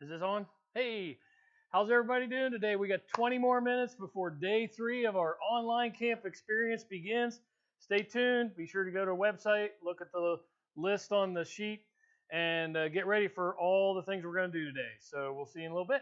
Is this on? Hey, how's everybody doing today? We got 20 more minutes before day 3 of our online camp experience begins. Stay tuned. Be sure to go to our website, look at the list on the sheet, and get ready for all the things we're going to do today. So we'll see you in a little bit.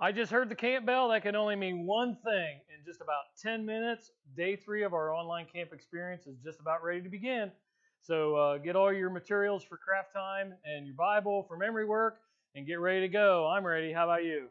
I just heard the camp bell. That can only mean one thing. In just about 10 minutes, day 3 of our online camp experience is just about ready to begin. So get all your materials for craft time and your Bible for memory work and get ready to go. I'm ready. How about you?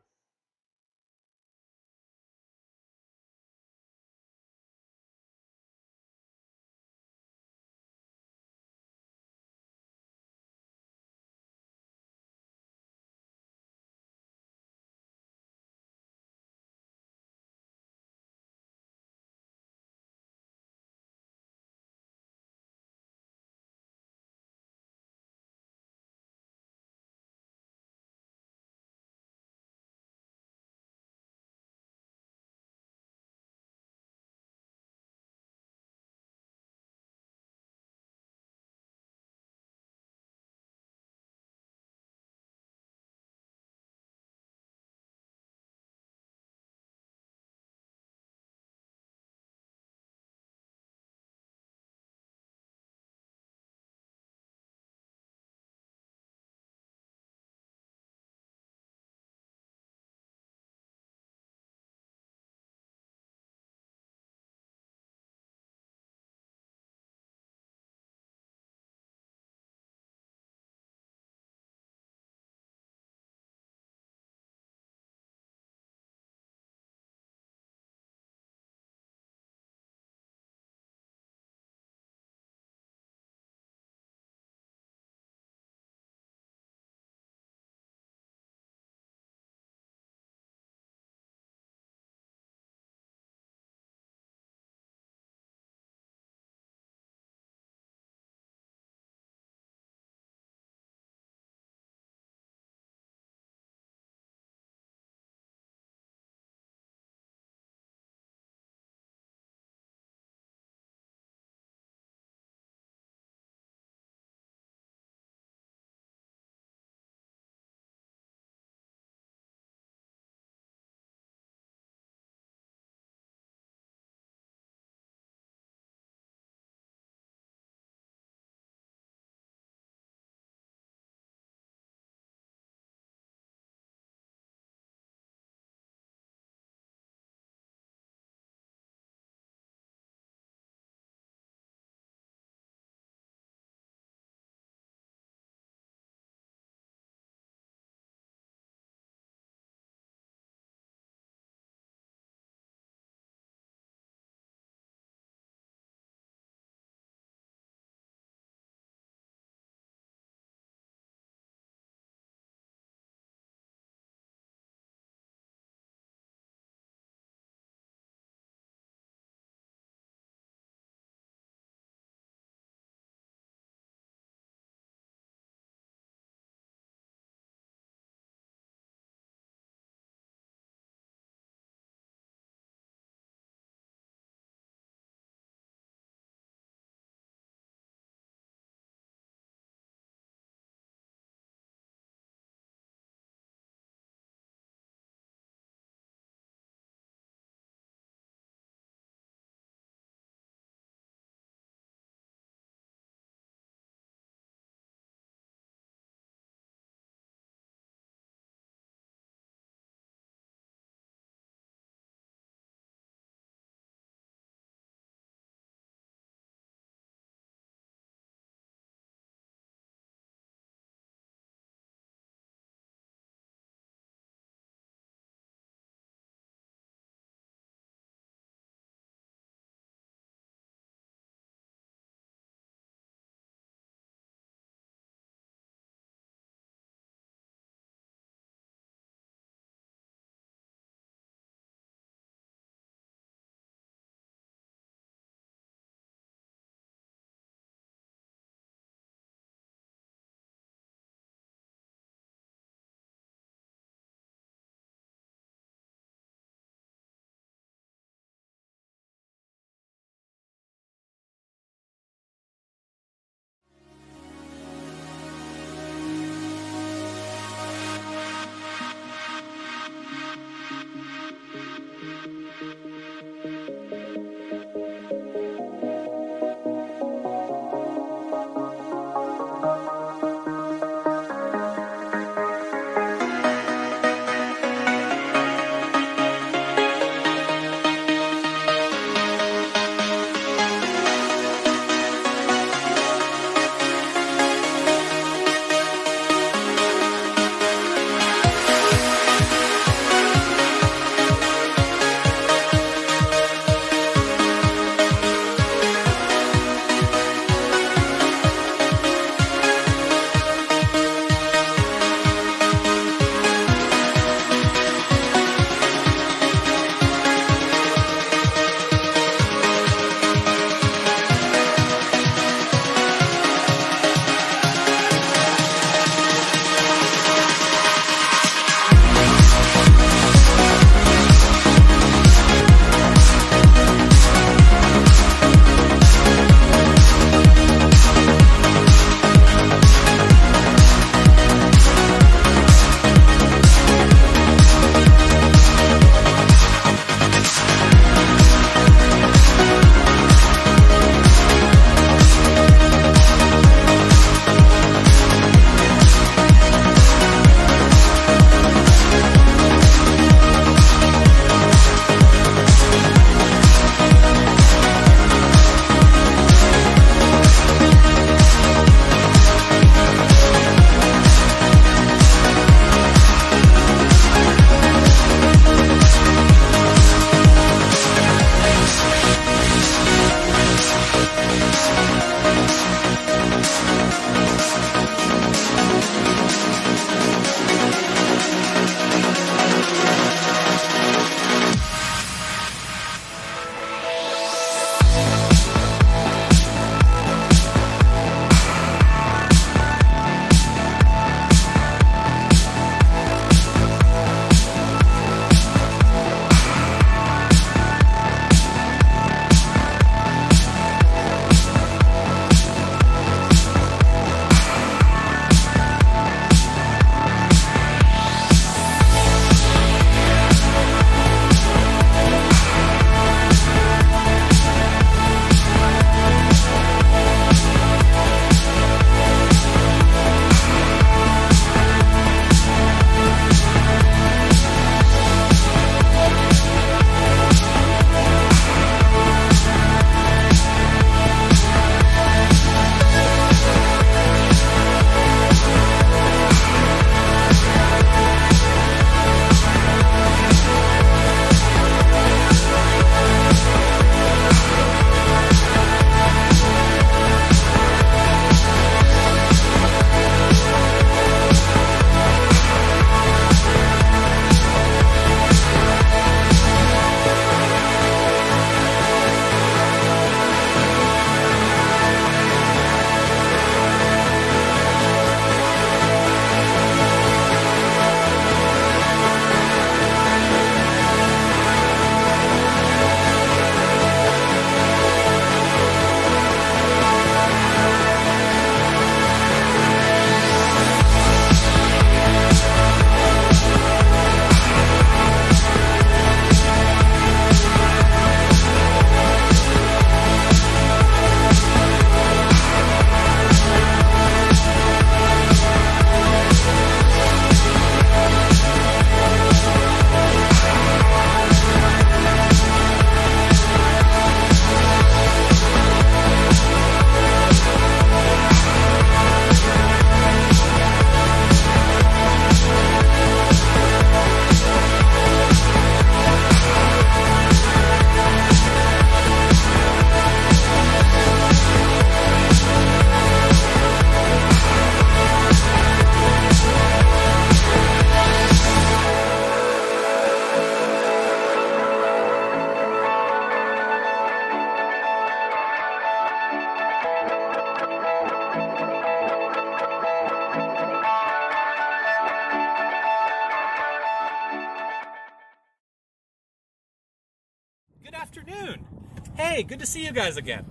Hey, good to see you guys again.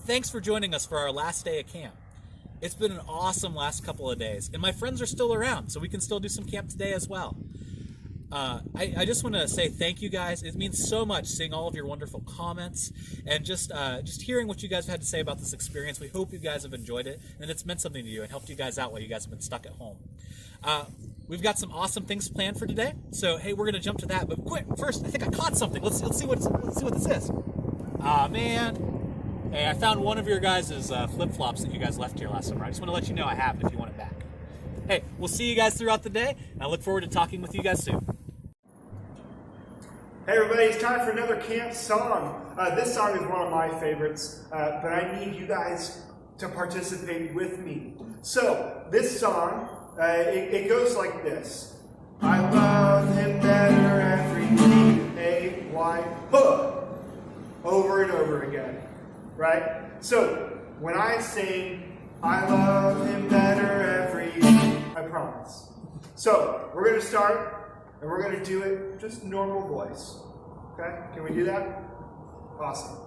Thanks for joining us for our last day of camp. It's been an awesome last couple of days, and my friends are still around, so we can still do some camp today as well. I just want to say thank you guys. It means so much seeing all of your wonderful comments and just hearing what you guys had to say about this experience. We hope you guys have enjoyed it and it's meant something to you and helped you guys out while you guys have been stuck at home. We've got some awesome things planned for today, so hey, we're gonna jump to that. But quick, first, I think I caught something. Let's see what this is. Aw, man. Hey, I found one of your guys' flip-flops that you guys left here last summer. I just want to let you know I have it if you want it back. Hey, we'll see you guys throughout the day, and I look forward to talking with you guys soon. Hey everybody, it's time for another camp song. This song is one of my favorites, but I need you guys to participate with me. So, this song, it goes like this. I love him better every D-A-Y, huh, over and over again, right? So, when I sing, I love him better every day, I promise. So, we're going to start. And we're going to do it just normal voice. Okay? Can we do that? Awesome.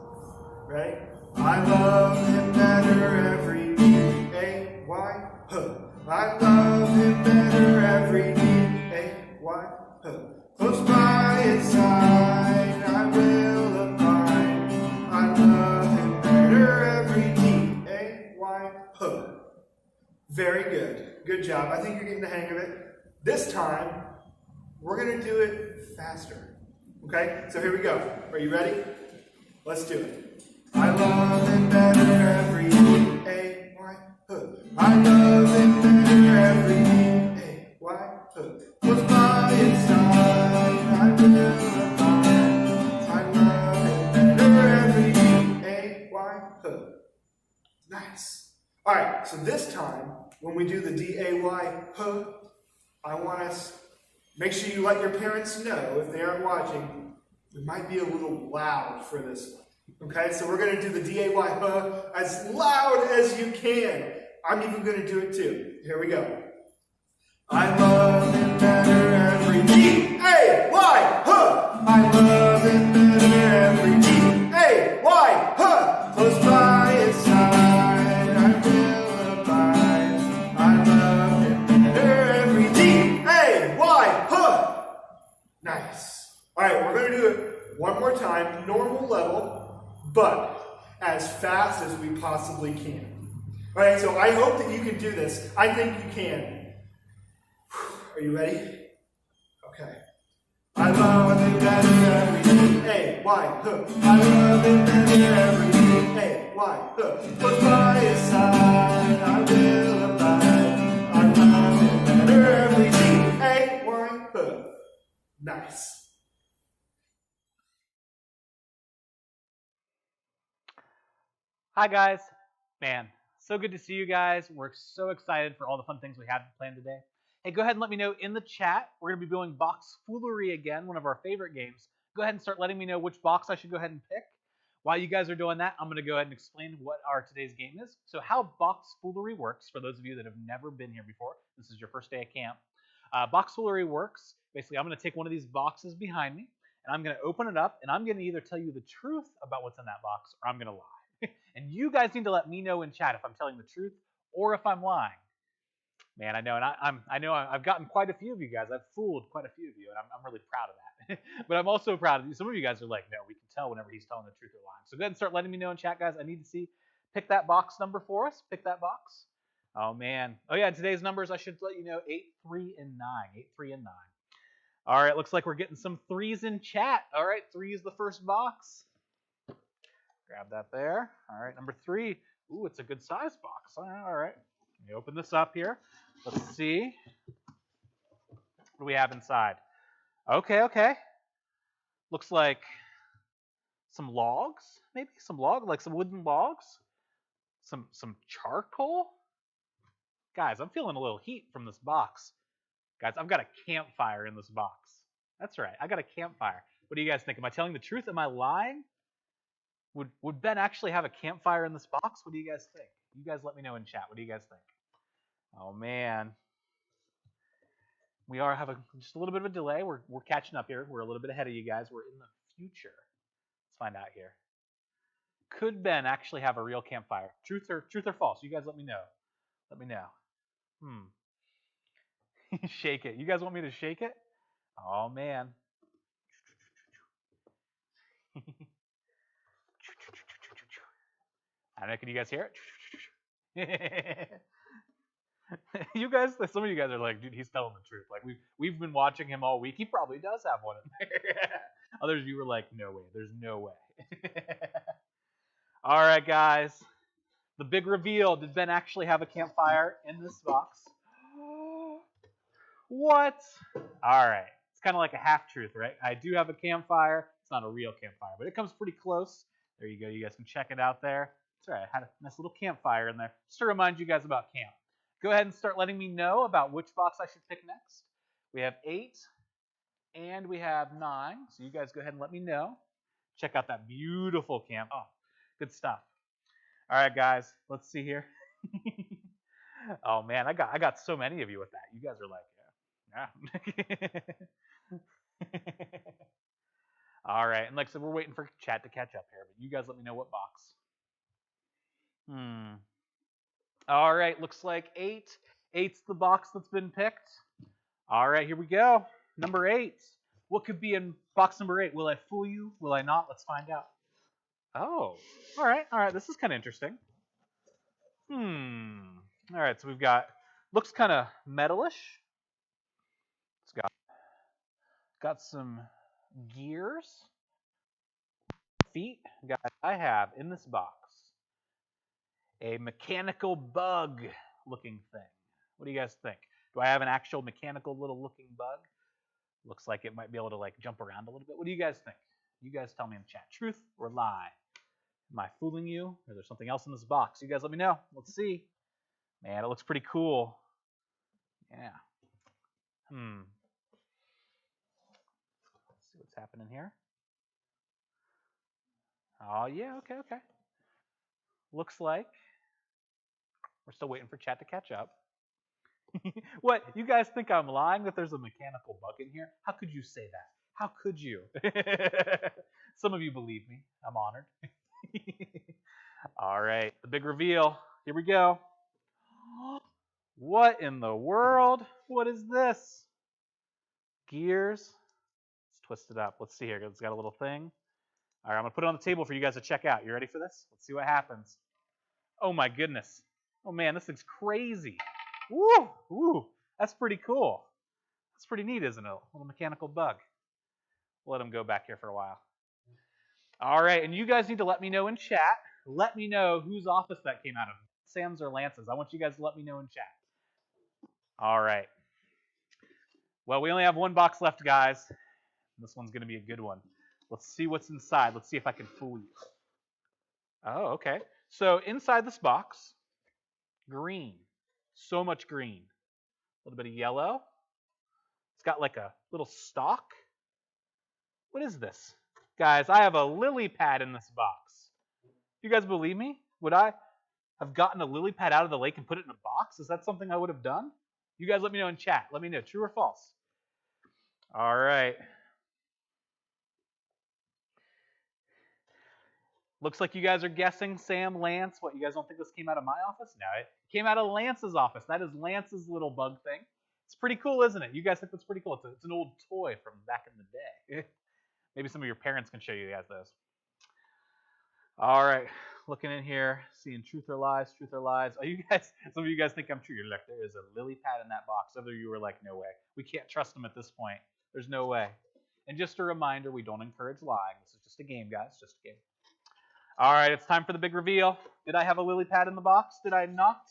Ready? I love him better every D-A-Y, huh. I love him better every D-A-Y, huh. Close by his side, I will abide. I love him better every D-A-Y, huh. Very good. Good job. I think you're getting the hang of it. This time, we're going to do it faster. Okay? So here we go. Are you ready? Let's do it. I love it better every D-A-Y, huh. I love it better every D-A-Y, huh. Close by his side, I will abide. I love it better every D-A-Y, huh. Nice. All right, so this time, when we do the D-A-Y, huh, I want us. Make sure you let your parents know if they aren't watching. We might be a little loud for this one. Okay, so we're going to do the D-A-Y huh as loud as you can. I'm even going to do it too. Here we go. I love it better every D-A-Y huh. I love it better every D-A-Y huh. Close by his side, I will abide. I love it better every D-A-Y huh. Nice. All right, we're going to do it one more time, normal level, but as fast as we possibly can. All right, so I hope that you can do this. I think you can. Are you ready? Okay. I love it better every D-A-Y, huh. I love it better every D-A-Y, huh. Close by his side, I will abide. I love it better every D-A-Y, huh. Nice. Hi guys, man, so good to see you guys. We're so excited for all the fun things we have planned today. Hey, go ahead and let me know in the chat. We're going to be doing Box Foolery again, one of our favorite games. Go ahead and start letting me know which box I should go ahead and pick. While you guys are doing that, I'm going to go ahead and explain what our today's game is. So how Box Foolery works, for those of you that have never been here before, this is your first day at camp. Box Foolery works, basically I'm going to take one of these boxes behind me, and I'm going to open it up, and I'm going to either tell you the truth about what's in that box, or I'm going to lie. And you guys need to let me know in chat if I'm telling the truth or if I'm lying. Man, I know, and I know I've gotten quite a few of you guys. I've fooled quite a few of you, and I'm really proud of that. But I'm also proud of you. Some of you guys are like, no, we can tell whenever he's telling the truth or lying. So go ahead and start letting me know in chat, guys. I need to see. Pick that box number for us. Pick that box. Oh man. Oh yeah. Today's numbers, I should let you know: 8, 3, and 9. 8, 3, and 9. All right. Looks like we're getting some threes in chat. All right. 3 is the first box. Grab that there. All right, number 3. Ooh, it's a good size box. All right. Let me open this up here. Let's see. What do we have inside? Okay. Looks like some logs, maybe like some wooden logs. Some charcoal. Guys, I'm feeling a little heat from this box. Guys, I've got a campfire in this box. That's right, I got a campfire. What do you guys think? Am I telling the truth? Am I lying? Would Ben actually have a campfire in this box? What do you guys think? You guys let me know in chat. What do you guys think? Oh man, we are having just a little bit of a delay. We're catching up here. We're a little bit ahead of you guys. We're in the future. Let's find out here. Could Ben actually have a real campfire? Truth or false? You guys let me know. Let me know. Shake it. You guys want me to shake it? Oh man. I don't know. Can you guys hear it? You guys, some of you guys are like, dude, he's telling the truth. Like we've been watching him all week. He probably does have one in there. Others of you were like, no way. There's no way. All right, guys. The big reveal. Did Ben actually have a campfire in this box? What? All right. It's kind of like a half-truth, right? I do have a campfire. It's not a real campfire, but it comes pretty close. There you go. You guys can check it out there. It's all right. I had a nice little campfire in there. Just to remind you guys about camp. Go ahead and start letting me know about which box I should pick next. We have 8 and we have 9. So you guys go ahead and let me know. Check out that beautiful camp. Oh, good stuff. All right, guys. Let's see here. Oh man, I got so many of you with that. You guys are like, yeah. All right, and like I said, we're waiting for chat to catch up here, but you guys let me know what box. All right, looks like 8. 8's the box that's been picked. All right, here we go. Number 8. What could be in box number 8? Will I fool you? Will I not? Let's find out. Oh, all right. This is kind of interesting. All right, so we've looks kind of metalish. It's got some gears. Feet. Guys, I have in this box a mechanical bug looking thing. What do you guys think? Do I have an actual mechanical little looking bug? Looks like it might be able to like jump around a little bit. What do you guys think? You guys tell me in the chat. Truth or lie? Am I fooling you? Or is there something else in this box? You guys let me know. Let's see. Man, it looks pretty cool. Yeah. Let's see what's happening here. Oh, yeah, okay. Looks like we're still waiting for chat to catch up. What? You guys think I'm lying that there's a mechanical bug in here? How could you say that? How could you? Some of you believe me. I'm honored. All right, the big reveal. Here we go. What in the world? What is this? Gears. Let's twist it up. Let's see here. It's got a little thing. All right, I'm going to put it on the table for you guys to check out. You ready for this? Let's see what happens. Oh, my goodness. Oh, man, this thing's crazy. Woo! That's pretty cool. That's pretty neat, isn't it? A little mechanical bug. We'll let him go back here for a while. All right, and you guys need to let me know in chat. Let me know whose office that came out of. Sam's or Lance's. I want you guys to let me know in chat. All right. Well, we only have one box left, guys. This one's going to be a good one. Let's see what's inside. Let's see if I can fool you. Oh, okay. So inside this box, green. So much green. A little bit of yellow. It's got like a little stalk. What is this? Guys, I have a lily pad in this box. You guys believe me? Would I have gotten a lily pad out of the lake and put it in a box? Is that something I would have done? You guys let me know in chat. Let me know, true or false. All right. Looks like you guys are guessing Sam, Lance. What, you guys don't think this came out of my office? No, it came out of Lance's office. That is Lance's little bug thing. It's pretty cool, isn't it? You guys think that's pretty cool? It's an old toy from back in the day. Maybe some of your parents can show you guys those. All right, looking in here, seeing truth or lies, truth or lies. Oh, you guys, some of you guys think I'm true. You're like, there is a lily pad in that box. Other of you were like, no way. We can't trust them at this point. There's no way. And just a reminder, we don't encourage lying. This is just a game, guys, just a game. All right, it's time for the big reveal. Did I have a lily pad in the box? Did I not?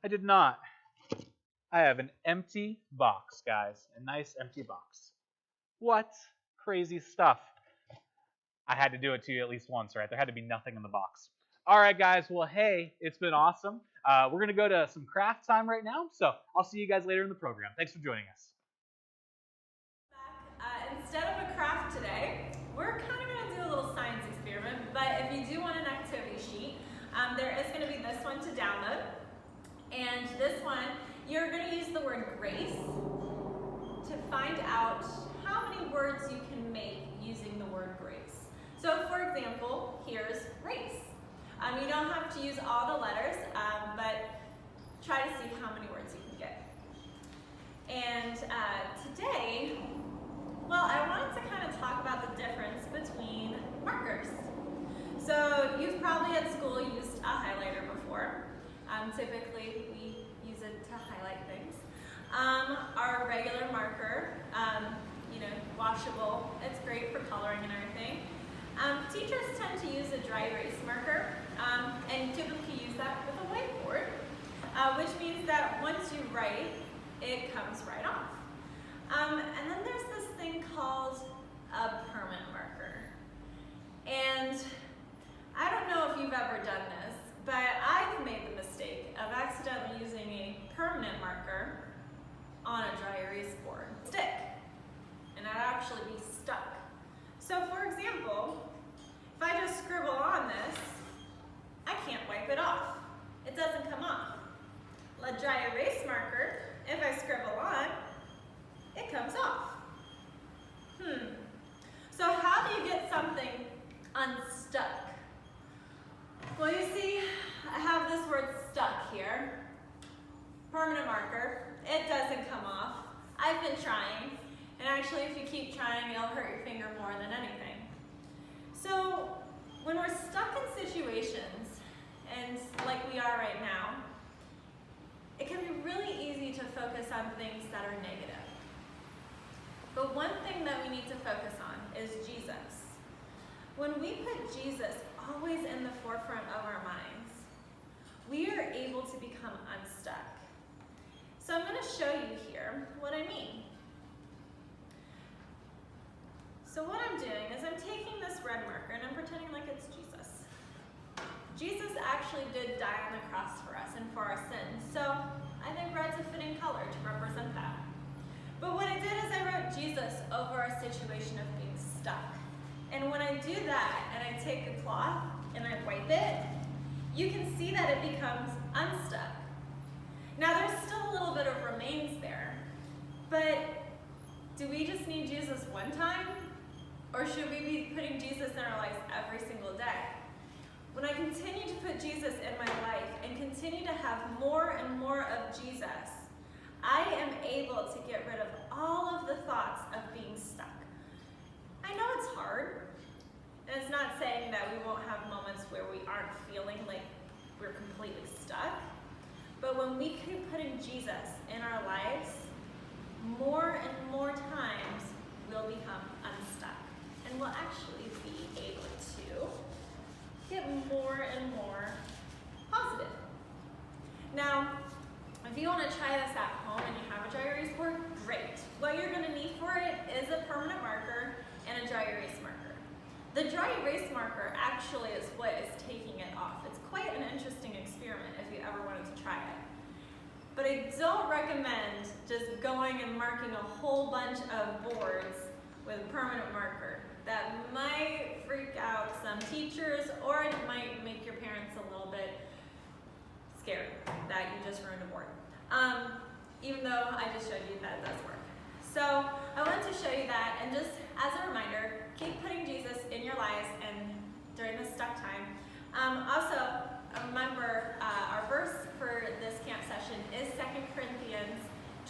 I did not. I have an empty box, guys. A nice empty box. What crazy stuff. I had to do it to you at least once, right? There had to be nothing in the box. All right, guys. Well, hey, it's been awesome. We're going to go to some craft time right now. So I'll see you guys later in the program. Thanks for joining us. Instead of a craft today, we're kind of going to do a little science experiment. But if you do want an activity sheet, there is going to be this one to download. And this one, you're going to use the word grace to find out how many words you can make using the word grace. So for example, example, here's race. You don't have to use all the letters, but try to see how many words you can get. And today, well, I wanted to kind of talk about the difference between markers. So you've probably at school used a highlighter before. Typically, we use it to highlight things. Our regular marker, washable, it's great for coloring and everything. Teachers tend to use a dry erase marker and typically use that with a whiteboard, which means that once you write, it comes right off. And then there's this thing called a permanent marker. And I don't know if you've ever done this, but I've made the mistake of accidentally using a permanent marker on a dry erase board stick, and I'd actually be stuck. So for example, if I just scribble on this, I can't wipe it off. It doesn't come off. A dry erase marker, if I scribble on, it comes off. So how do you get something unstuck? Well, you see, I have this word stuck here. Permanent marker, it doesn't come off. I've been trying, and actually if you keep trying, it'll hurt your finger more than anything. So when we're stuck in situations, and like we are right now, it can be really easy to focus on things that are negative. But one thing that we need to focus on is Jesus. When we put Jesus always in the forefront of our minds, we are able to become unstuck. So I'm going to show you here what I mean. So what I'm doing is I'm taking this red marker and I'm pretending like it's Jesus. Jesus actually did die on the cross for us and for our sins. So I think red's a fitting color to represent that. But what I did is I wrote Jesus over a situation of being stuck. And when I do that and I take a cloth and I wipe it, you can see that it becomes unstuck. Now there's still a little bit of remains there, but do we just need Jesus one time? Or should we be putting Jesus in our lives every single day? When I continue to put Jesus in my life and continue to have more and more of Jesus, I am able to get rid of all of the thoughts of being stuck. I know it's hard, and it's not saying that we won't have moments where we aren't feeling like we're completely stuck, but when we keep putting Jesus in our lives, more and more times we'll become unstuck, and we'll actually be able to get more and more positive. Now, if you want to try this at home and you have a dry erase board, great. What you're going to need for it is a permanent marker and a dry erase marker. The dry erase marker actually is what is taking it off. It's quite an interesting experiment if you ever wanted to try it. But I don't recommend just going and marking a whole bunch of boards with a permanent marker. That might freak out some teachers, or it might make your parents a little bit scared that you just ruined a board. Even though I just showed you that it does work. So I wanted to show you that, and just as a reminder, keep putting Jesus in your lives and during this stuck time. Also, remember our verse for this camp session is 2 Corinthians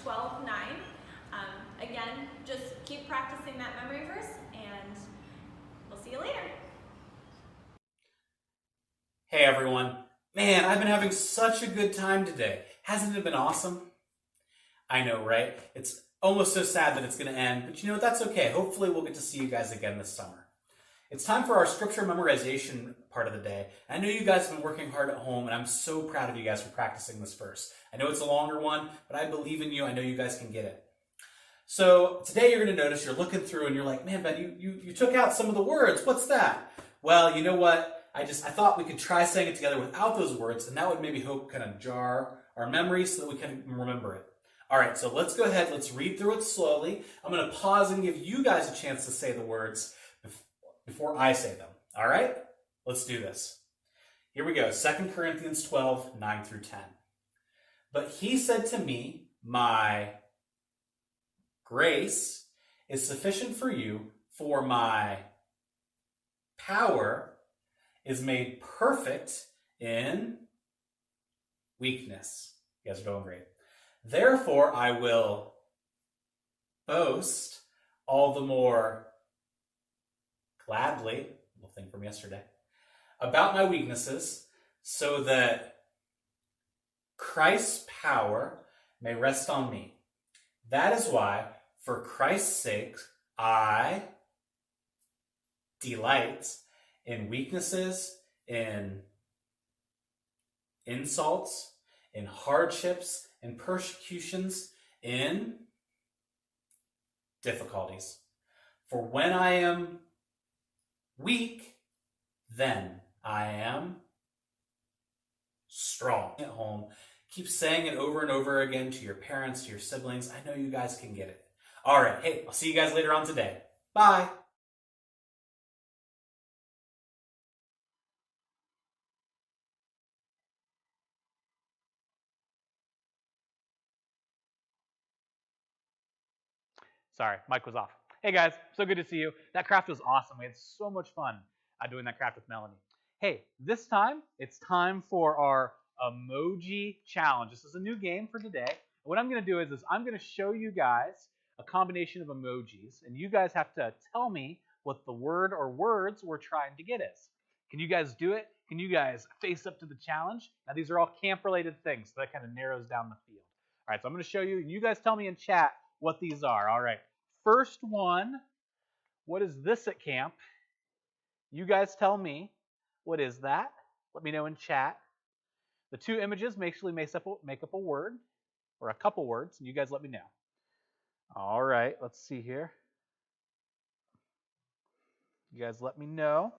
12:9. Again, just keep practicing that memory verse, and we'll see you later. Hey everyone. Man, I've been having such a good time today. Hasn't it been awesome? I know, right? It's almost so sad that it's going to end, but you know what? That's okay. Hopefully we'll get to see you guys again this summer. It's time for our scripture memorization part of the day. I know you guys have been working hard at home, and I'm so proud of you guys for practicing this verse. I know it's a longer one, but I believe in you. I know you guys can get it. So today you're going to notice you're looking through and you're like, man, Ben, you took out some of the words. What's that? Well, you know what? I thought we could try saying it together without those words, and that would maybe help kind of jar our memories so that we can remember it. All right, so let's go ahead. Let's read through it slowly. I'm going to pause and give you guys a chance to say the words before I say them. All right? Let's do this. Here we go. 2 Corinthians 12, 9 through 10. But he said to me, my grace is sufficient for you, for my power is made perfect in weakness. You guys are doing great. Therefore, I will boast all the more gladly, little thing from yesterday, about my weaknesses, so that Christ's power may rest on me. That is why, for Christ's sake, I delight in weaknesses, in insults, in hardships, in persecutions, in difficulties. For when I am weak, then I am strong. At home, keep saying it over and over again to your parents, to your siblings. I know you guys can get it. All right, hey, I'll see you guys later on today. Bye. Sorry, mic was off. Hey guys, so good to see you. That craft was awesome. We had so much fun doing that craft with Melanie. Hey, this time, it's time for our emoji challenge. This is a new game for today. What I'm going to do is I'm going to show you guys a combination of emojis, and you guys have to tell me what the word or words we're trying to get is. Can you guys do it? Can you guys face up to the challenge? Now, these are all camp-related things, so that kind of narrows down the field. All right, so I'm going to show you, and you guys tell me in chat what these are. All right, first one, what is this at camp? You guys tell me, what is that? Let me know in chat. The two images actually make up a word, or a couple words, and you guys let me know. All right, let's see here. You guys let me know.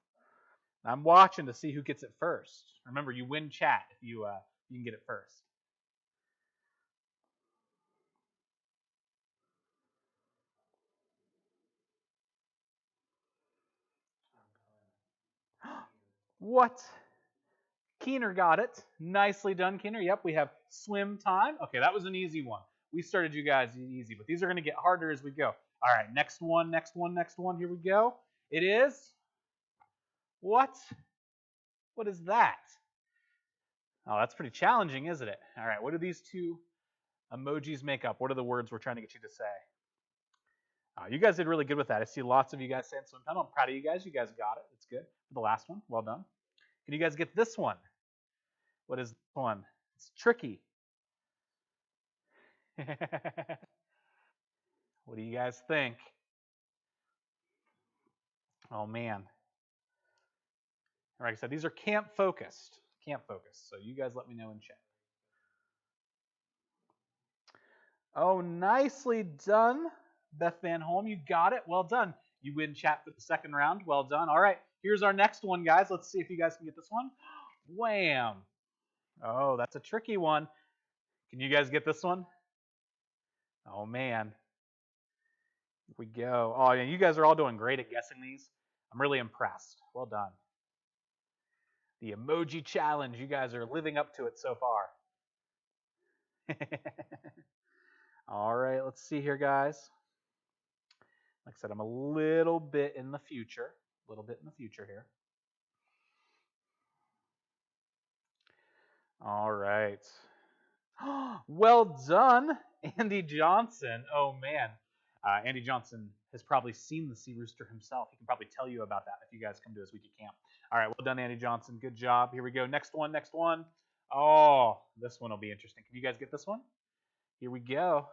I'm watching to see who gets it first. Remember, you win chat if you can get it first. What? Keener got it. Nicely done, Keener. Yep, we have swim time. Okay, that was an easy one. We started you guys easy, but these are going to get harder as we go. All right, next one. Here we go. It is what? What is that? Oh, that's pretty challenging, isn't it? All right, what do these two emojis make up? What are the words we're trying to get you to say? You guys did really good with that. I see lots of you guys saying swim time. I'm proud of you guys. You guys got it. It's good. The last one, well done. Can you guys get this one? What is this one? It's tricky. What do you guys think? Oh, man. Like I said, these are camp focused. Camp focused. So you guys let me know in chat. Oh, nicely done, Beth Van Holm. You got it. Well done. You win chat for the second round. Well done. All right. Here's our next one, guys. Let's see if you guys can get this one. Wham. Oh, that's a tricky one. Can you guys get this one? Oh, man. Here we go. Oh, yeah, you guys are all doing great at guessing these. I'm really impressed. Well done. The emoji challenge. You guys are living up to it so far. All right, let's see here, guys. Like I said, I'm a little bit in the future. Here. All right. Well done, Andy Johnson. Oh, man. Andy Johnson has probably seen the Sea Rooster himself. He can probably tell you about that if you guys come to his week at camp. All right, well done, Andy Johnson. Good job. Here we go. Next one. Oh, this one will be interesting. Can you guys get this one? Here we go.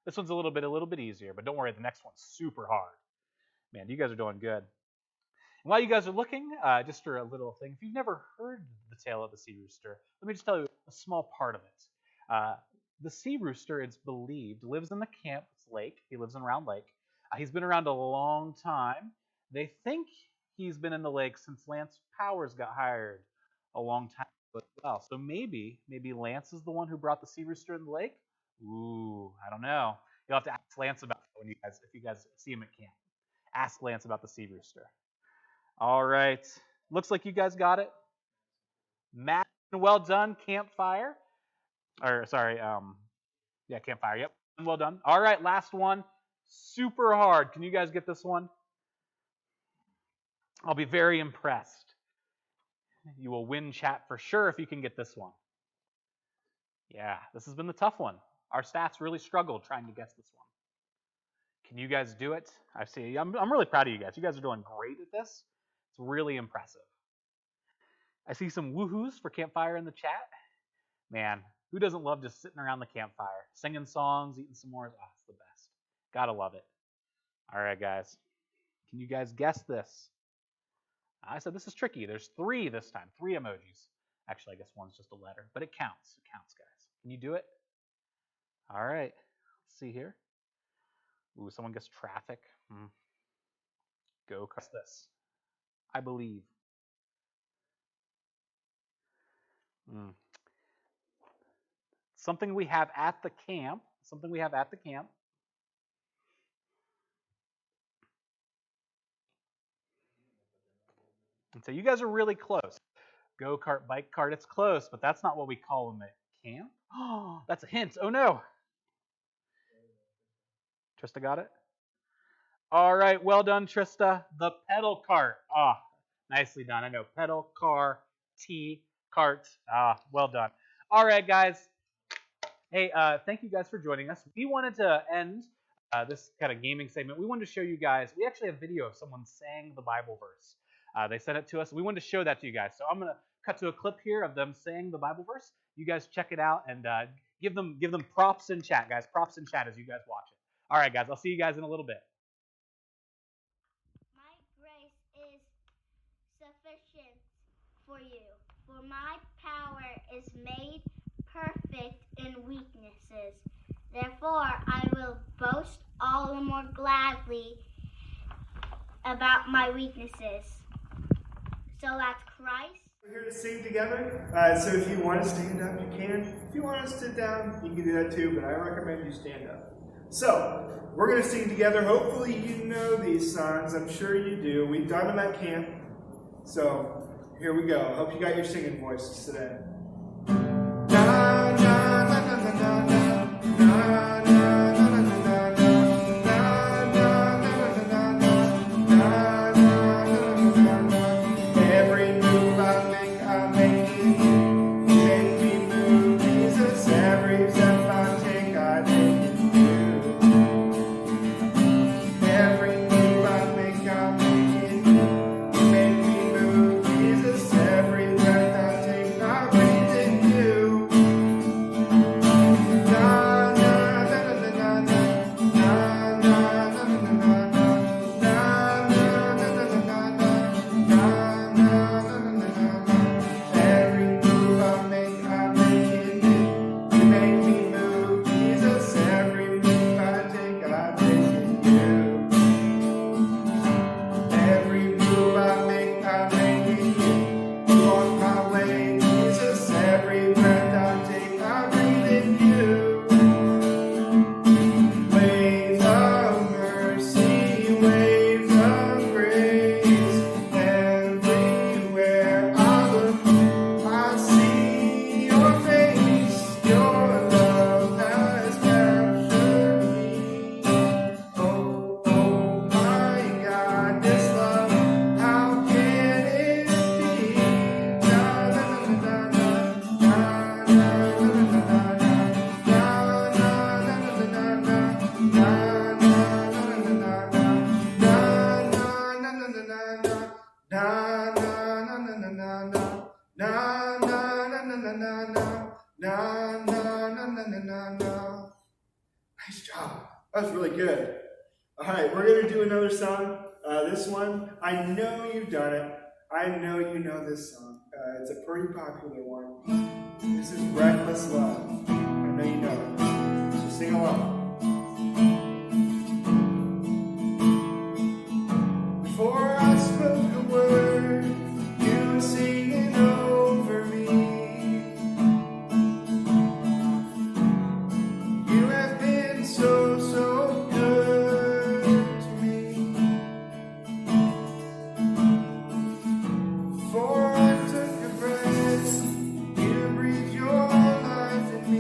This one's a little bit easier, but don't worry, the next one's super hard. Man, you guys are doing good. And while you guys are looking, just for a little thing, if you've never heard the tale of the Sea Rooster, let me just tell you a small part of it. The Sea Rooster, it's believed, lives in the camp's lake. He lives in Round Lake. He's been around a long time. They think he's been in the lake since Lance Powers got hired a long time ago as well. So maybe Lance is the one who brought the Sea Rooster in the lake? Ooh, I don't know. You'll have to ask Lance about that if you guys see him at camp. Ask Lance about the Sea Rooster. All right. Looks like you guys got it. Matt, well done. Campfire. Campfire. Yep. Well done. All right, last one. Super hard. Can you guys get this one? I'll be very impressed. You will win chat for sure if you can get this one. Yeah, this has been the tough one. Our stats really struggled trying to guess this one. Can you guys do it? I see. I'm really proud of you guys. You guys are doing great at this. It's really impressive. I see some woohoos for campfire in the chat. Man, who doesn't love just sitting around the campfire, singing songs, eating s'mores? Oh, it's the best. Gotta love it. All right, guys. Can you guys guess this? I said this is tricky. There's 3 this time. 3 emojis. Actually, I guess one's just a letter, but it counts. It counts, guys. Can you do it? All right. Let's see here. Ooh, someone gets traffic. Go across this. I believe. Something we have at the camp. Something we have at the camp. And so you guys are really close. Go-kart, bike cart, it's close, but that's not what we call them at camp. Oh, that's a hint. Oh no. Trista got it? All right, well done, Trista. The pedal cart. Ah, nicely done. I know, pedal, car, T, cart. Ah, well done. All right, guys. Hey, thank you guys for joining us. We wanted to end this kind of gaming segment. We wanted to show you guys, we actually have video of someone saying the Bible verse. They sent it to us. We wanted to show that to you guys. So I'm going to cut to a clip here of them saying the Bible verse. You guys check it out and give them props in chat, guys. Props in chat as you guys watch it. All right, guys. I'll see you guys in a little bit. My grace is sufficient for you, for my power is made perfect in weaknesses. Therefore, I will boast all the more gladly about my weaknesses. So that's Christ. We're here to sing together. So if you want to stand up, you can. If you want to sit down, you can do that too, but I recommend you stand up. So we're going to sing together. Hopefully you know these songs. I'm sure you do. We've done them at camp. So here we go. Hope you got your singing voices today. Na, na, na, na, na, na, na, na, na, na, na. Nice job. That was really good. All right, we're going to do another song. This one, I know you've done it. I know you know this song. It's a pretty popular one. This is Reckless Love. I know you know it. So sing along. Before I spoke a word, you were singing over me. You have been so, so good to me. Before I took a breath, you breathed your life in me.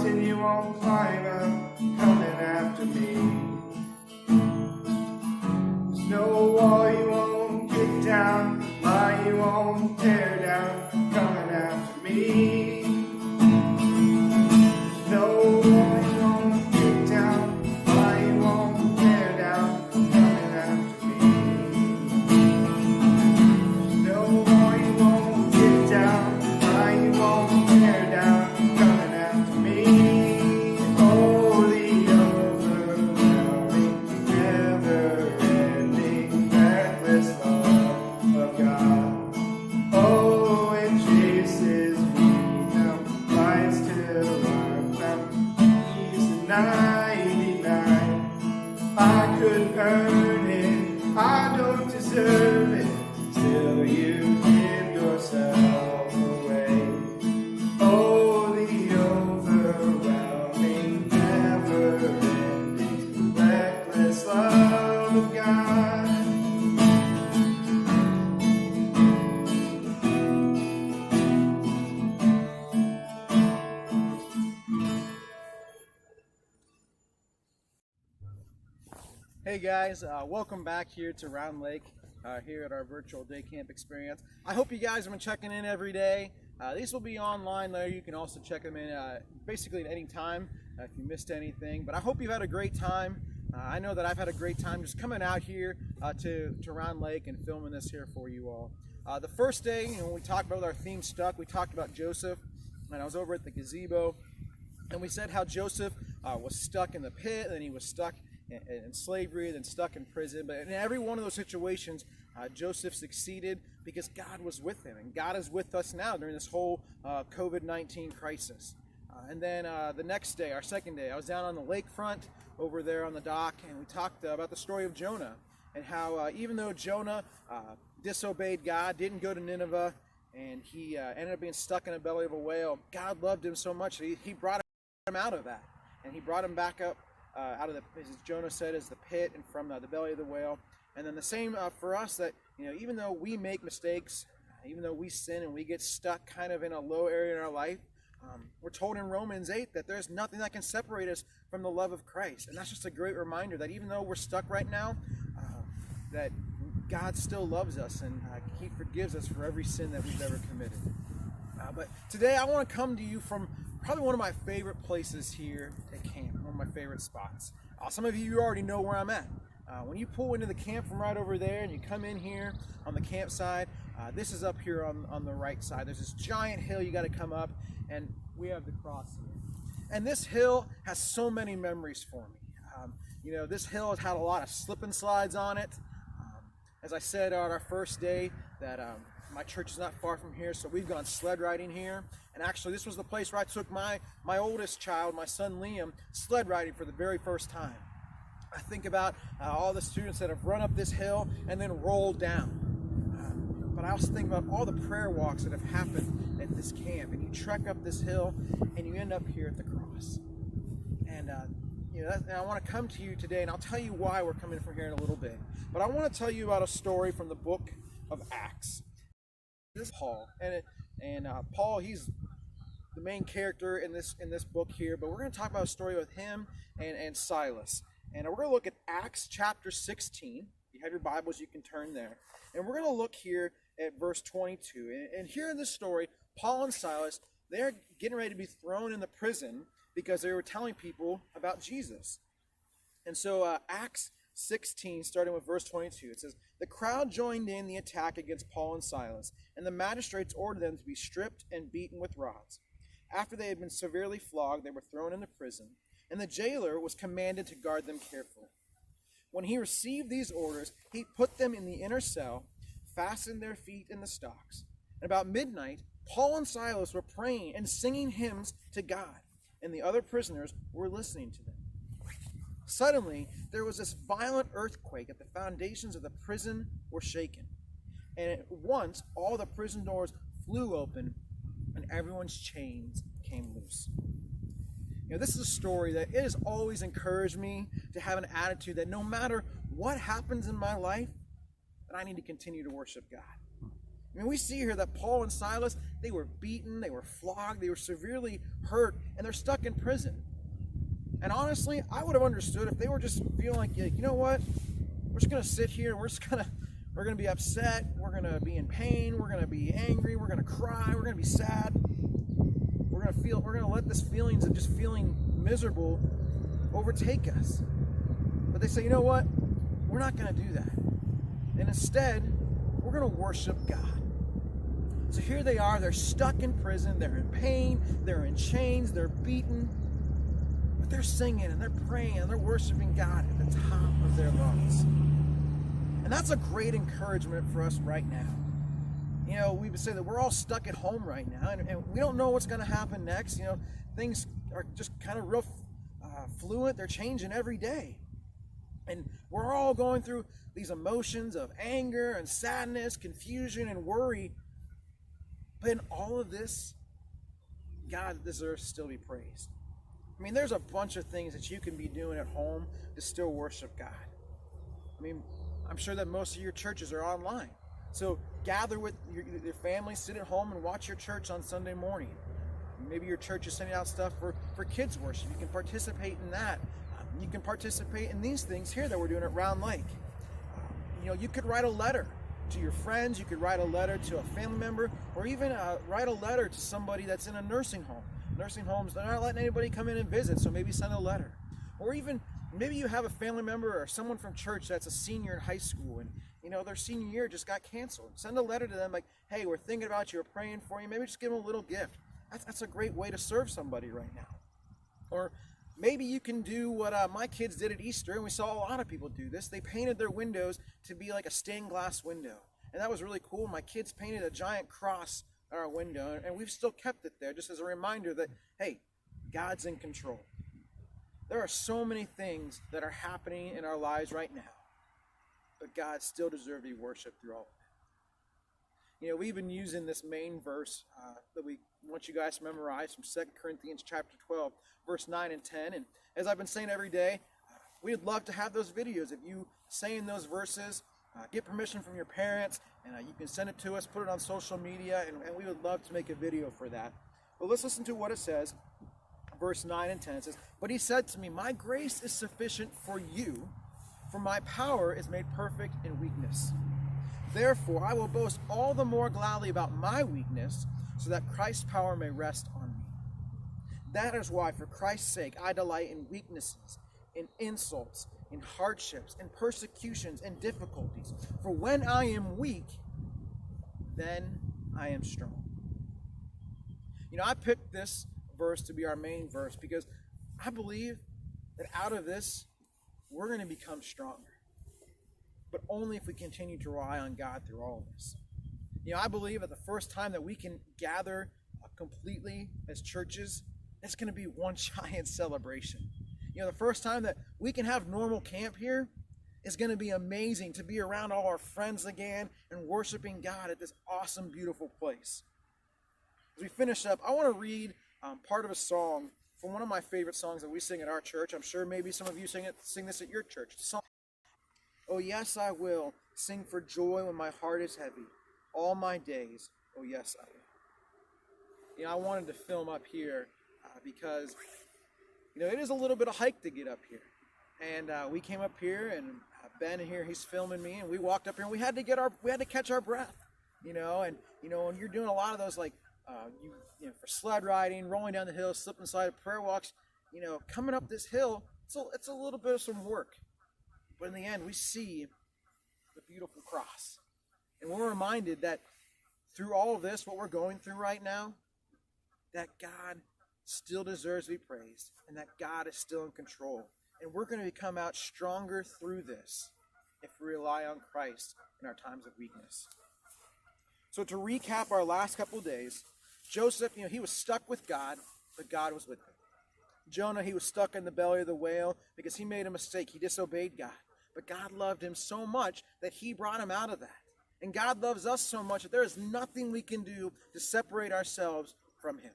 mountain you won't climb up, coming after me. There's no wall you won't kick down, lie you won't tear down, coming after me. No wall you won't kick down, lie you won't tear down, coming after me. No wall you won't kick down, lie you won't tear down, coming after me. Oh, the overwhelming, never-ending, reckless love of God. Oh, it chases me down, lies till I'm found. He's the 99. I couldn't earn it, I don't deserve it. Still you give yourself away. Oh, the overwhelming, never-ending, reckless love of God. Hey guys, welcome back here to Round Lake, here at our virtual day camp experience. I hope you guys have been checking in every day. These will be online later. You can also check them in basically at any time if you missed anything. But I hope you've had a great time. I know that I've had a great time just coming out here to Round Lake and filming this here for you all. The first day, when we talked about our theme stuck, we talked about Joseph, and I was over at the gazebo, and we said how Joseph was stuck in the pit, and he was stuck in slavery, then stuck in prison. But in every one of those situations, Joseph succeeded because God was with him, and God is with us now during this whole COVID-19 crisis. And then the next day, our second day, I was down on the lakefront over there on the dock, and we talked about the story of Jonah and how even though Jonah disobeyed God, didn't go to Nineveh, and he ended up being stuck in the belly of a whale, God loved him so much that he brought him out of that, and he brought him back up out of the, as Jonah said, as the pit and from the belly of the whale. And then the same for us, that even though we make mistakes, even though we sin and we get stuck kind of in a low area in our life, we're told in Romans 8 that there's nothing that can separate us from the love of Christ. And that's just a great reminder that even though we're stuck right now, that God still loves us, and he forgives us for every sin that we've ever committed. But today I want to come to you from probably one of my favorite places here at camp, one of my favorite spots. Some of you already know where I'm at. When you pull into the camp from right over there and you come in here on the campsite, this is up here on the right side. There's this giant hill you got to come up, and we have the cross here. And this hill has so many memories for me. This hill has had a lot of slip and slides on it. As I said on our first day, that my church is not far from here, so we've gone sled riding here. And actually, this was the place where I took my oldest child, my son Liam, sled riding for the very first time. I think about all the students that have run up this hill and then rolled down. But I also think about all the prayer walks that have happened at this camp. And you trek up this hill, and you end up here at the cross. And I want to come to you today, and I'll tell you why we're coming from here in a little bit. But I want to tell you about a story from the book of Acts. This is Paul, and Paul, he's the main character in this book here. But we're going to talk about a story with him and Silas, and we're going to look at Acts chapter 16. If you have your Bibles, you can turn there, and we're going to look here at verse 22. And here in this story, Paul and Silas, they're getting ready to be thrown in the prison because they were telling people about Jesus. And so Acts 16, starting with verse 22, it says, "The crowd joined in the attack against Paul and Silas, and the magistrates ordered them to be stripped and beaten with rods. After they had been severely flogged, they were thrown into prison, and the jailer was commanded to guard them carefully. When he received these orders, he put them in the inner cell, fastened their feet in the stocks. And about midnight, Paul and Silas were praying and singing hymns to God, and the other prisoners were listening to them. Suddenly, there was this violent earthquake, and the foundations of the prison were shaken. And at once, all the prison doors flew open, and everyone's chains came loose." This is a story that it has always encouraged me to have an attitude that no matter what happens in my life, that I need to continue to worship God. I mean, we see here that Paul and Silas, they were beaten, they were flogged, they were severely hurt, and they're stuck in prison. And honestly, I would have understood if they were just feeling like, you know what, we're just going to sit here and we're going to be upset, we're going to be in pain, we're going to be angry, we're going to cry, we're going to be sad. We're going to let this feelings of just feeling miserable overtake us. But they say, you know what, we're not going to do that. And instead, we're going to worship God. So here they are, they're stuck in prison, they're in pain, they're in chains, they're beaten, but they're singing and they're praying and they're worshiping God at the top of their lungs. And that's a great encouragement for us right now. You know, we would say that we're all stuck at home right now, and we don't know what's going to happen next. You know, things are just kind of real fluent, they're changing every day. And we're all going through these emotions of anger and sadness, confusion and worry. But in all of this, God deserves to still be praised. I mean, there's a bunch of things that you can be doing at home to still worship God. I mean, I'm sure that most of your churches are online. So gather with your family, sit at home and watch your church on Sunday morning. Maybe your church is sending out stuff for kids worship. You can participate in that. You can participate in these things here that we're doing at Round Lake. You know, you could write a letter to your friends, you could write a letter to a family member, or even write a letter to somebody that's in a nursing home. Nursing homes, they're not letting anybody come in and visit, so maybe send a letter. Or even, maybe you have a family member or someone from church that's a senior in high school, and you know, their senior year just got canceled. Send a letter to them like, hey, we're thinking about you, we're praying for you. Maybe just give them a little gift. That's a great way to serve somebody right now. Or maybe you can do what my kids did at Easter, and we saw a lot of people do this. They painted their windows to be like a stained glass window. And that was really cool. My kids painted a giant cross on our window, and we've still kept it there just as a reminder that, hey, God's in control. There are so many things that are happening in our lives right now, but God still deserves to be worshipped through all of it. You know, we've been using this main verse that we want you guys to memorize from 2 Corinthians chapter 12, verse 9 and 10. And as I've been saying every day, we'd love to have those videos. If you saying those verses, get permission from your parents, and you can send it to us, put it on social media, and we would love to make a video for that. But let's listen to what it says. Verse 9 and 10 says, "But he said to me, my grace is sufficient for you, for my power is made perfect in weakness. Therefore, I will boast all the more gladly about my weakness, so that Christ's power may rest on me. That is why, for Christ's sake, I delight in weaknesses, in insults, in hardships, in persecutions, and difficulties. For when I am weak, then I am strong." You know, I picked this verse to be our main verse because I believe that out of this, we're going to become stronger. But only if we continue to rely on God through all of this. You know, I believe that the first time that we can gather completely as churches, it's going to be one giant celebration. You know, the first time that we can have normal camp here is going to be amazing, to be around all our friends again and worshiping God at this awesome, beautiful place. As we finish up, I want to read part of a song from one of my favorite songs that we sing at our church. I'm sure maybe some of you sing this at your church. The song, "Oh yes, I will sing for joy when my heart is heavy. All my days, oh yes, I will." You know, I wanted to film up here because, you know, it is a little bit of hike to get up here. And we came up here, and Ben here, he's filming me, and we walked up here, and we had to catch our breath, you know. And you know, when you're doing a lot of those, like you know, for sled riding, rolling down the hill, slipping slide, prayer walks, you know, coming up this hill, it's a little bit of some work. But in the end, we see the beautiful cross. And we're reminded that through all of this, what we're going through right now, that God still deserves to be praised, and that God is still in control. And we're going to come out stronger through this if we rely on Christ in our times of weakness. So to recap our last couple of days, Joseph, you know, he was stuck with God, but God was with him. Jonah, he was stuck in the belly of the whale because he made a mistake. He disobeyed God. But God loved him so much that he brought him out of that. And God loves us so much that there is nothing we can do to separate ourselves from him.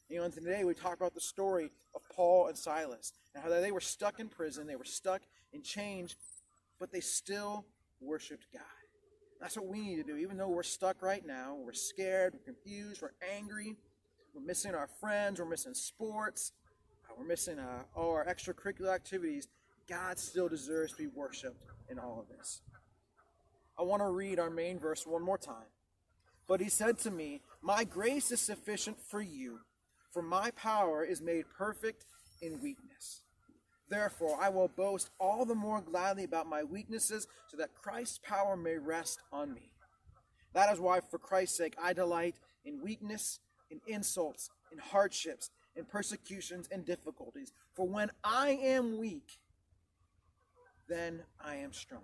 You know, and today we talk about the story of Paul and Silas and how they were stuck in prison, they were stuck in chains, but they still worshiped God. That's what we need to do. Even though we're stuck right now, we're scared, we're confused, we're angry, we're missing our friends, we're missing sports, we're missing all our extracurricular activities, God still deserves to be worshipped in all of this. I want to read our main verse one more time. But he said to me, my grace is sufficient for you, for my power is made perfect in weakness. Therefore, I will boast all the more gladly about my weaknesses, so that Christ's power may rest on me. That is why, for Christ's sake, I delight in weakness, in insults, in hardships, in persecutions, and difficulties. For when I am weak, then I am strong.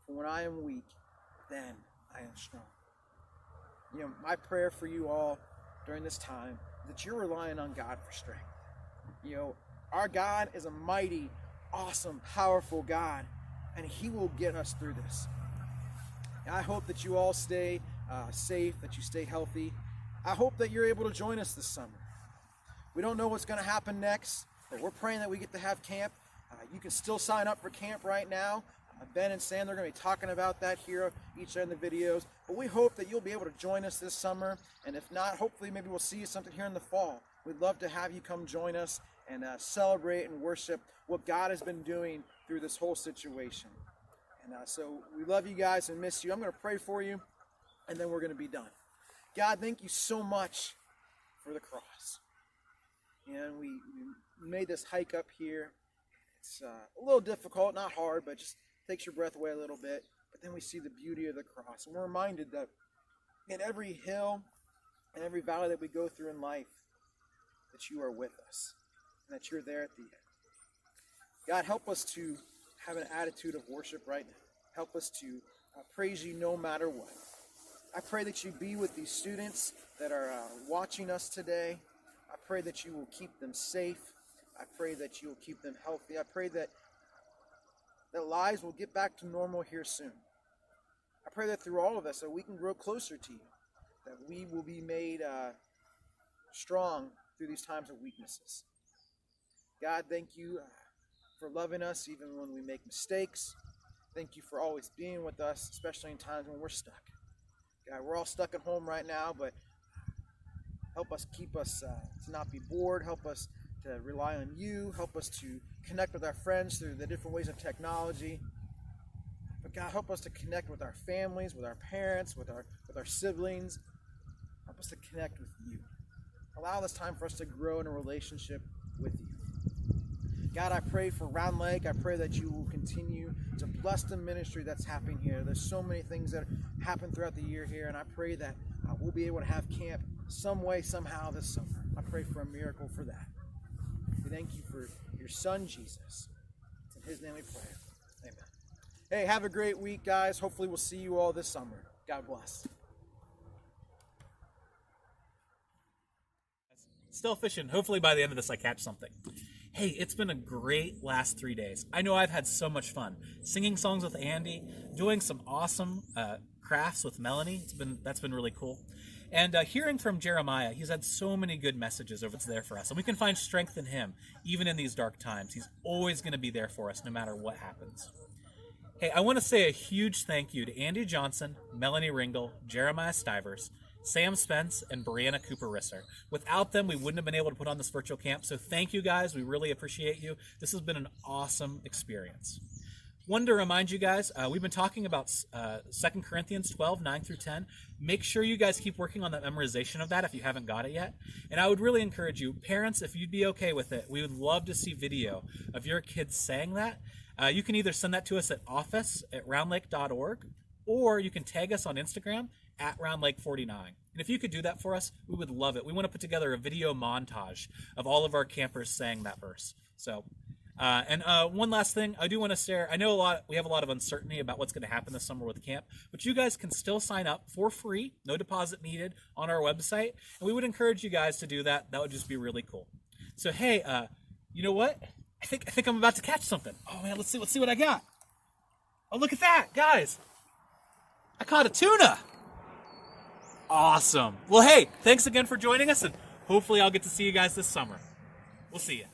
For when I am weak, then I am strong. You know, my prayer for you all during this time is that you're relying on God for strength. You know, our God is a mighty, awesome, powerful God, and He will get us through this. And I hope that you all stay safe, that you stay healthy. I hope that you're able to join us this summer. We don't know what's going to happen next, but we're praying that we get to have camp. You can still sign up for camp right now. Ben and Sam, they're going to be talking about that here each in the videos. But we hope that you'll be able to join us this summer. And if not, hopefully maybe we'll see you something here in the fall. We'd love to have you come join us and celebrate and worship what God has been doing through this whole situation. And so we love you guys and miss you. I'm going to pray for you, and then we're going to be done. God, thank you so much for the cross. And we made this hike up here. It's a little difficult, not hard, but just takes your breath away a little bit. But then we see the beauty of the cross. And we're reminded that in every hill and every valley that we go through in life, that you are with us and that you're there at the end. God, help us to have an attitude of worship right now. Help us to praise you no matter what. I pray that you be with these students that are watching us today. I pray that you will keep them safe. I pray that you will keep them healthy. I pray that lives will get back to normal here soon. I pray that through all of us that we can grow closer to you, that we will be made strong through these times of weaknesses. God, thank you for loving us even when we make mistakes. Thank you for always being with us, especially in times when we're stuck. God, we're all stuck at home right now, but help us keep us to not be bored. Help us to rely on you. Help us to connect with our friends through the different ways of technology. But God, help us to connect with our families, with our parents, with our siblings. Help us to connect with you. Allow this time for us to grow in a relationship with you. God, I pray for Round Lake. I pray that you will continue to bless the ministry that's happening here. There's so many things that happen throughout the year here, and I pray that we'll be able to have camp some way, somehow this summer. I pray for a miracle for that. We thank you for your son, Jesus. It's in his name we pray. Amen. Hey, have a great week, guys. Hopefully we'll see you all this summer. God bless. Still fishing. Hopefully by the end of this I catch something. Hey, it's been a great last 3 days. I know I've had so much fun. Singing songs with Andy, doing some awesome crafts with Melanie. That's been really cool. And hearing from Jeremiah, he's had so many good messages over there for us. And we can find strength in him, even in these dark times. He's always going to be there for us, no matter what happens. Hey, I want to say a huge thank you to Andy Johnson, Melanie Ringel, Jeremiah Stivers, Sam Spence, and Brianna Cooper-Risser. Without them, we wouldn't have been able to put on this virtual camp, so thank you guys. We really appreciate you. This has been an awesome experience. Wanted to remind you guys, we've been talking about 2 Corinthians 12, 9 through 10. Make sure you guys keep working on that memorization of that if you haven't got it yet. And I would really encourage you, parents, if you'd be okay with it, we would love to see video of your kids saying that. You can either send that to us at office@roundlake.org, or you can tag us on Instagram @roundlake49. And if you could do that for us, we would love it. We want to put together a video montage of all of our campers saying that verse. So, one last thing, I do want to share. I know we have a lot of uncertainty about what's going to happen this summer with camp, but you guys can still sign up for free, no deposit needed, on our website, and we would encourage you guys to do that. That would just be really cool. So, hey, you know what? I think I'm about to catch something. Oh man, let's see what I got. Oh, look at that, guys! I caught a tuna. Awesome. Well, hey, thanks again for joining us, and hopefully I'll get to see you guys this summer. We'll see you.